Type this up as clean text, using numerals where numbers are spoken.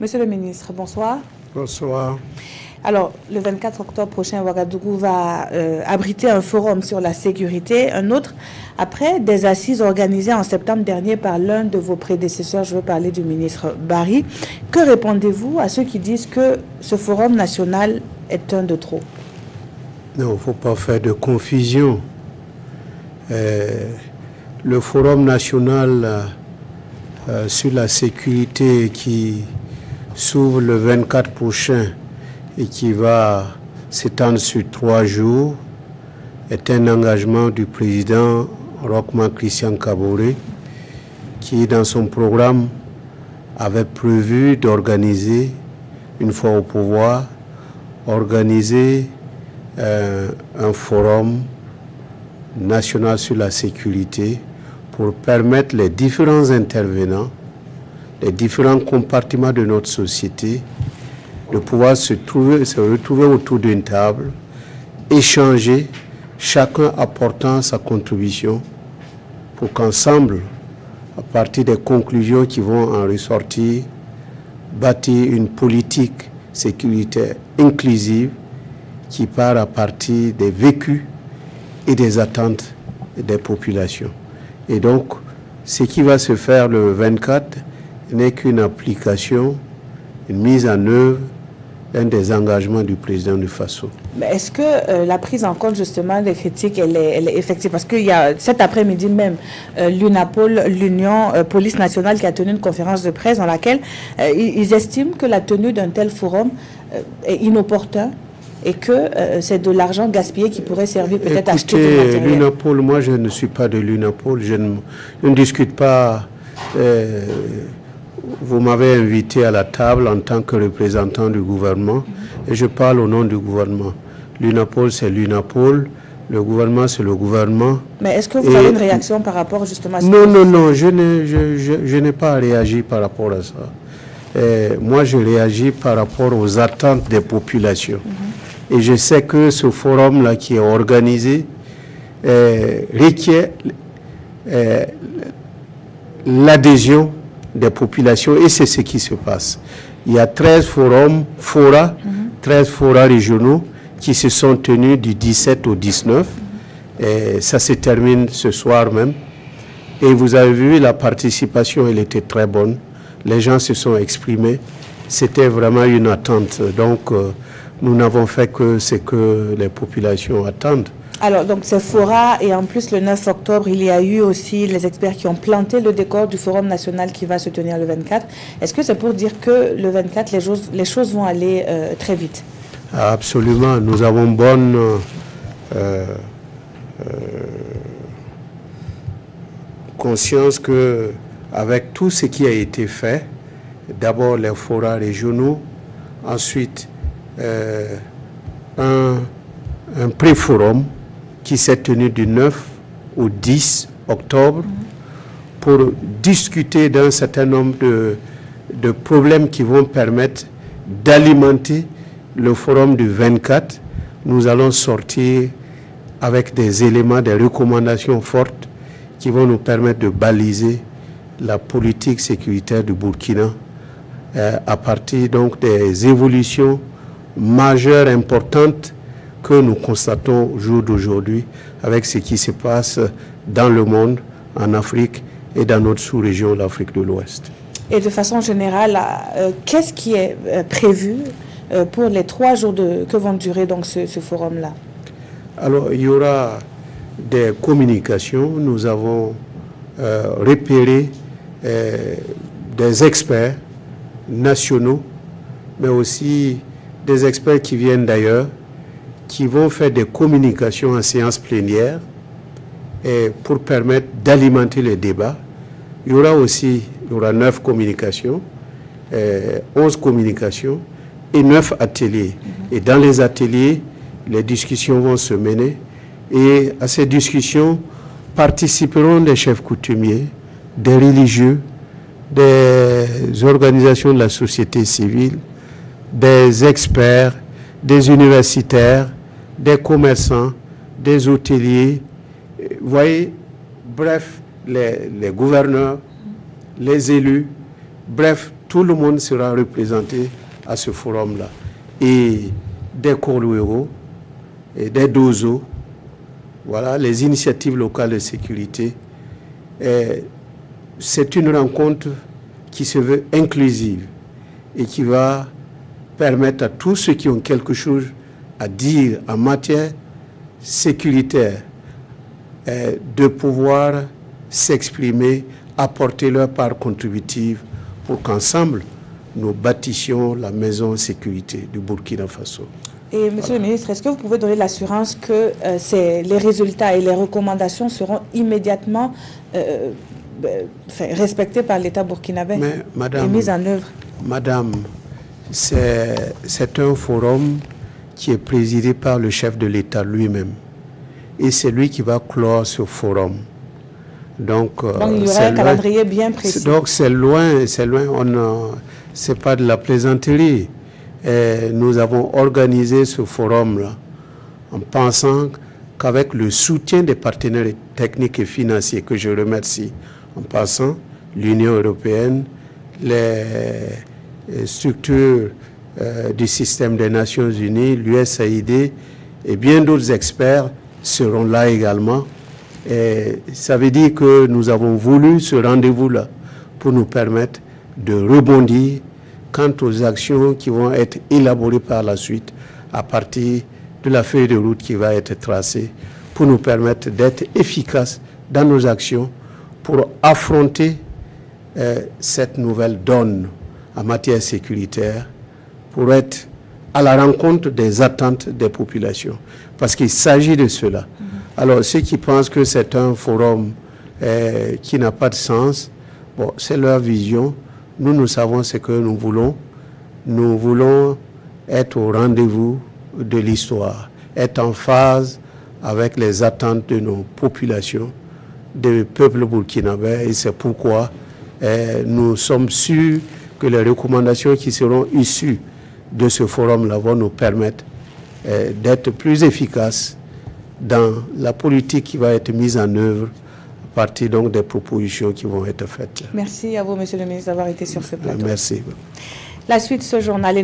Monsieur le ministre, bonsoir. Bonsoir. Alors, le 24 octobre prochain, Ouagadougou va abriter un forum sur la sécurité, un autre après des assises organisées en septembre dernier par l'un de vos prédécesseurs. Je veux parler du ministre Barry. Que répondez-vous à ceux qui disent que ce forum national est un de trop? Non, il ne faut pas faire de confusion. Le forum national sur la sécurité qui s'ouvre le 24 prochain et qui va s'étendre sur 3 jours est un engagement du président Rochman Christian Kaboré qui, dans son programme, avait prévu d'organiser, une fois au pouvoir, organiser un forum national sur la sécurité pour permettre les différents intervenants, les différents compartiments de notre société de pouvoir se retrouver autour d'une table, échanger, chacun apportant sa contribution pour qu'ensemble, à partir des conclusions qui vont en ressortir, bâtir une politique sécuritaire inclusive qui part à partir des vécus et des attentes des populations. Et donc, ce qui va se faire le 24 n'est qu'une application, une mise en œuvre d'un des engagements du président du Faso. Mais est-ce que la prise en compte justement des critiques, elle est effective? Parce qu'il y a cet après-midi même, l'UNAPOL, l'Union Police Nationale, qui a tenu une conférence de presse dans laquelle ils estiment que la tenue d'un tel forum est inopportun et que c'est de l'argent gaspillé qui pourrait servir peut-être à acheter du matériel. L'UNAPOL, moi je ne suis pas de l'UNAPOL, je ne discute pas. Vous m'avez invité à la table en tant que représentant du gouvernement et je parle au nom du gouvernement. L'UNAPOL, c'est l'UNAPOL, le gouvernement, c'est le gouvernement. Mais est-ce que vous avez une réaction par rapport justement à ce Non, je n'ai pas réagi par rapport à ça. Moi, je réagis par rapport aux attentes des populations. Et je sais que ce forum-là qui est organisé requiert l'adhésion des populations et c'est ce qui se passe. Il y a 13 forats, 13 forats régionaux qui se sont tenus du 17 au 19. Et ça se termine ce soir même. Et vous avez vu, la participation, elle était très bonne. Les gens se sont exprimés. C'était vraiment une attente. Donc, nous n'avons fait que ce que les populations attendent. Alors, donc, c'est Fora, et en plus, le 9 octobre, il y a eu aussi les experts qui ont planté le décor du Forum national qui va se tenir le 24. Est-ce que c'est pour dire que le 24, les choses vont aller très vite? Absolument. Nous avons bonne conscience qu'avec tout ce qui a été fait, d'abord les forats régionaux, ensuite un pré-forum qui s'est tenu du 9 au 10 octobre pour discuter d'un certain nombre de problèmes qui vont permettre d'alimenter le forum du 24. Nous allons sortir avec des éléments, des recommandations fortes qui vont nous permettre de baliser la politique sécuritaire du Burkina à partir donc des évolutions majeures, importantes que nous constatons au jour d'aujourd'hui avec ce qui se passe dans le monde, en Afrique et dans notre sous-région, l'Afrique de l'Ouest. Et de façon générale, qu'est-ce qui est prévu pour les 3 jours que vont durer donc ce forum-là? Alors, il y aura des communications. Nous avons repéré des experts nationaux, mais aussi des experts qui viennent d'ailleurs, qui vont faire des communications en séance plénière et pour permettre d'alimenter les débats. Il y aura 9 communications, 11 communications et 9 ateliers. Et dans les ateliers, les discussions vont se mener et à ces discussions participeront des chefs coutumiers, des religieux, des organisations de la société civile, des experts, des universitaires, des commerçants, des hôteliers, vous voyez, bref, les gouverneurs, les élus, bref, tout le monde sera représenté à ce forum-là. Et des Korluero, et des Dozo, voilà, les initiatives locales de sécurité. C'est une rencontre qui se veut inclusive et qui va permettre à tous ceux qui ont quelque chose à dire en matière sécuritaire de pouvoir s'exprimer, apporter leur part contributive pour qu'ensemble, nous bâtissions la maison sécurité du Burkina Faso. Et Monsieur le ministre, est-ce que vous pouvez donner l'assurance que les résultats et les recommandations seront immédiatement respectés par l'État burkinabé et mis en œuvre? Madame, c'est un forum qui est présidé par le chef de l'État lui-même. Et c'est lui qui va clore ce forum. Donc il y aura un calendrier bien précis. Donc c'est loin, c'est pas de la plaisanterie. Et nous avons organisé ce forum-là en pensant qu'avec le soutien des partenaires techniques et financiers, que je remercie, en passant, l'Union européenne, les structures du système des Nations Unies, l'USAID et bien d'autres experts seront là également. Et ça veut dire que nous avons voulu ce rendez-vous-là pour nous permettre de rebondir quant aux actions qui vont être élaborées par la suite à partir de la feuille de route qui va être tracée pour nous permettre d'être efficaces dans nos actions pour affronter cette nouvelle donne en matière sécuritaire, pour être à la rencontre des attentes des populations. Parce qu'il s'agit de cela. Alors, ceux qui pensent que c'est un forum qui n'a pas de sens, bon, c'est leur vision. Nous savons ce que nous voulons. Nous voulons être au rendez-vous de l'histoire, être en phase avec les attentes de nos populations, des peuples burkinabés. Et c'est pourquoi nous sommes sûrs que les recommandations qui seront issues de ce forum-là vont nous permettre d'être plus efficaces dans la politique qui va être mise en œuvre à partir donc des propositions qui vont être faites. Merci à vous, Monsieur le ministre, d'avoir été sur ce plateau. Merci. La suite de ce journal est